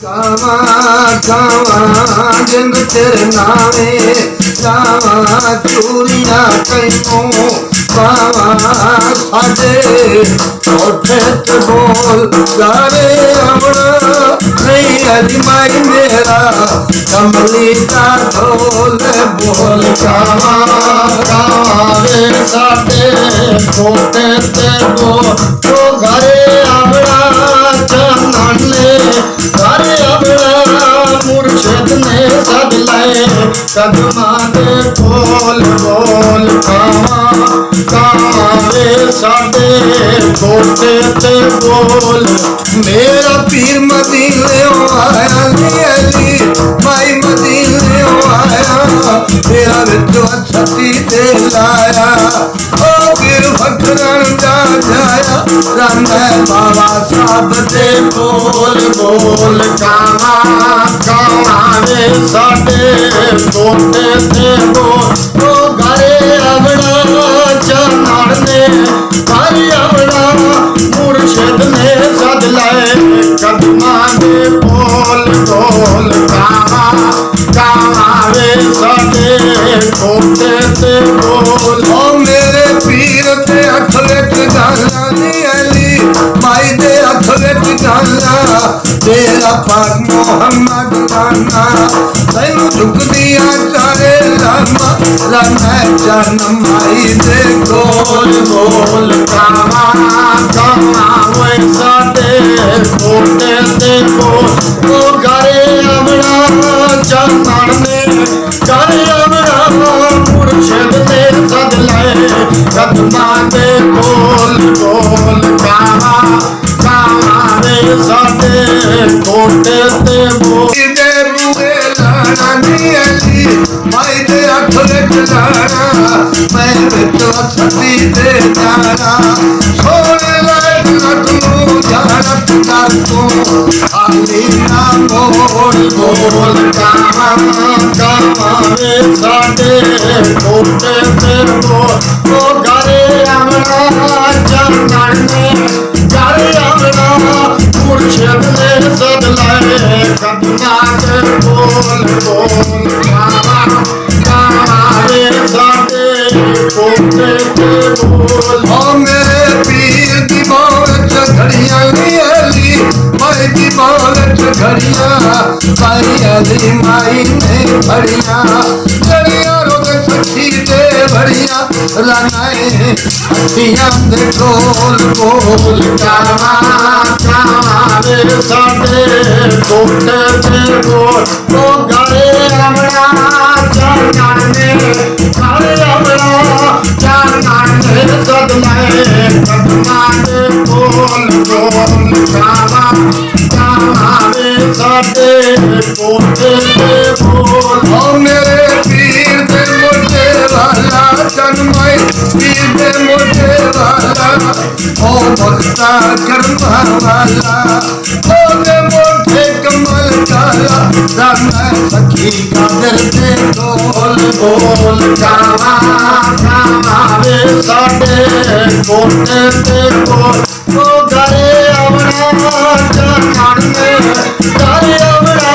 कावा कावा जिंद तेरे नावे कावा चूरिया कईओ कावा साडे कोठे ते बोल गारे अवड़ा नहीं अली माई मेरा कमली का ढोल बोल कावा कावा रे साडे कोठे ते बोल तो गारे अवड़ा चंदने गारे मुर्शद ने सद लाए कदमा दे बोल बोल कावा रे साडे कोठे ते बोल मेरा पीर मदीने आया अली माई मदीने आया तेरा विचो छती ते लाया ओ पीर फकरन जा जाया रामे बाबा साहब ते बोल बोल कावा कावा रे साडे कोठे ते बोल ओ घरे अवड़ा चनान ने घरे अवड़ा मुर्शद ने सद लाए कदमा दे बोल बोल कावा कावा रे साडे कोठे ते बोल ओ मेरे पीर ते अख विच गाना नी अली माई दे अख विच गाना तेरा पाक मोहम्मद गाना तैनू झुकदिया चारे रामा रामा जान माई दे गोल गोल कावा कावा वे साडे कोठे ते बोल ओ घरे अवड़ा चंदन ने घरे अवड़ा मुर्शद ने सद लाए कदमा दे बोल बोल कावा कावा रे साडे कोठे ते बोल दे रूए लाना नी अली माई दे अख विच लाना मैं विच छती ते जाना सोने लायक नटू जाना कर तू खाली ना बोल बोल कावा कावा रे साडे कोठे ते बोल ओ घरे अवड़ा चंदन ने घरे अवड़ा मुर्शद ने सद लाए कदमा दे बोल बोल कावा कावा रे साडे कोठे ते बोल ओ मेरे पीर दी बोल घड़ियां नी अली माई दी बोल घड़ियां पाई अली माई ने घड़ियां घड़ियां रोग सखी दे बड़ियां रनाए अखियां दे ढोल बोल कावा कावा रे साडे कोठे ते बोल ओ घरे अवड़ा चंदन ने घरे अवड़ा चंदन ने सद लाए कदमा दे बोल बोल कावा कावा रे साडे कोठे ते बोल ओ मेरे पीर दे मोटे वाला जन्माई पीर दे मोटे वाला ओ भक्ता कर्मा वाला ओ दे मोटे कमल काला रामा सखी कादर दे बोल बोल कावा कावा रे साडे कोठे ते बोल ओ घरे अवड़ा चंदन ने घरे अवड़ा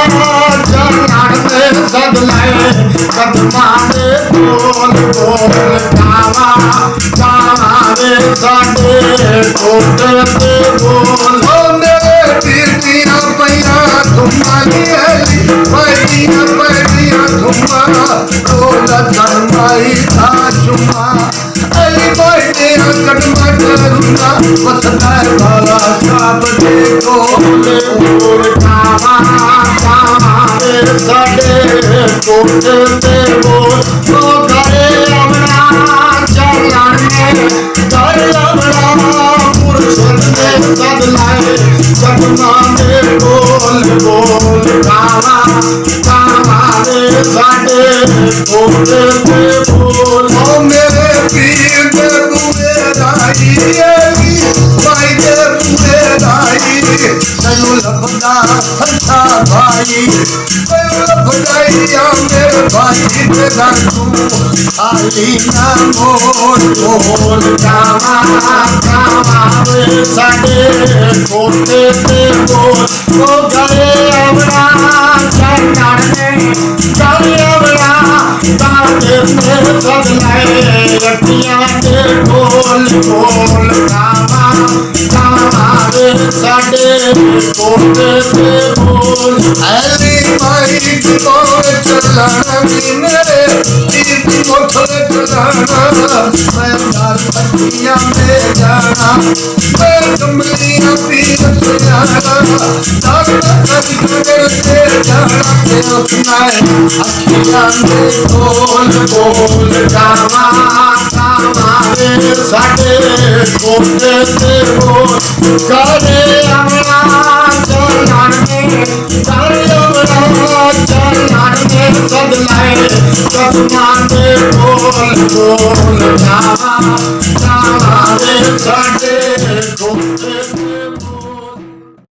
चंदन ने सद लाए कदमा दे बोल बोल कावा कावा रे साडे कोठे ते बोल ओ मेरे पीर दिया पैया धुम्मा नी अली माई दिया पैया धुम्मा रोला धर्माई था चुम्मा अली माई तेरा कदमा करूंगा वसदा बाबा साहब दे बोल बोल कावा कावा रे साडे कोठे ते बोल ओ घरे अवड़ा चंदन ने घरे अवड़ा मुर्शद ने सद लाए कदमा दे बोल बोल कावा कावा रे साडे कोठे ते बोल ओ मेरे पीर दे बूहे राई अली माई दे बूहे राई तैनू लभदा हंसा भाई तैनू लभदा मेरे भाई ते दर तू खाली ना मोल बोल कावा कावा रे साडे कोठे ते बोल ओ घरे ਲਾਏ ਅੱਖੀਆਂ ਤੇ ਢੋਲ ਢੋਲ ਕਾਵਾਂ ਕਾਵਾਂ ਵੇ ਸਾਡੇ ਕੋਟੇ ਤੇ ਬੋਲ ਐਲੀ ਮਾਈ ਦੀ ਕੋਲ ਚੱਲਣਾ ਨੀ ਮੇਰੇ ਪੀਰ ਦੀ ਮੁੱਠ ਚੱਲਣਾ ਮੈਂ ਨਾਲ ਅੱਖੀਆਂ ਤੇ ਜਾਣਾ ਮੈਂ ਕਮਲੀਆਂ ਪੀਰ ਸੁਣਾਣਾ ਤਾਂ ਕਦੀ ਕਦਰ ਤੇ ਜਾਣਾ ਤੇ ਉਸਨੇ ਅੱਖੀਆਂ ਦੇ ਬੋਲ ਬੋਲ ਕਾਵਾਂ ਕਾਵਾਂ ਵੇ ਸਾਡੇ ਕੋਟੇ ਤੇ ਬੋਲ ਕਰੇ ਆਣਾ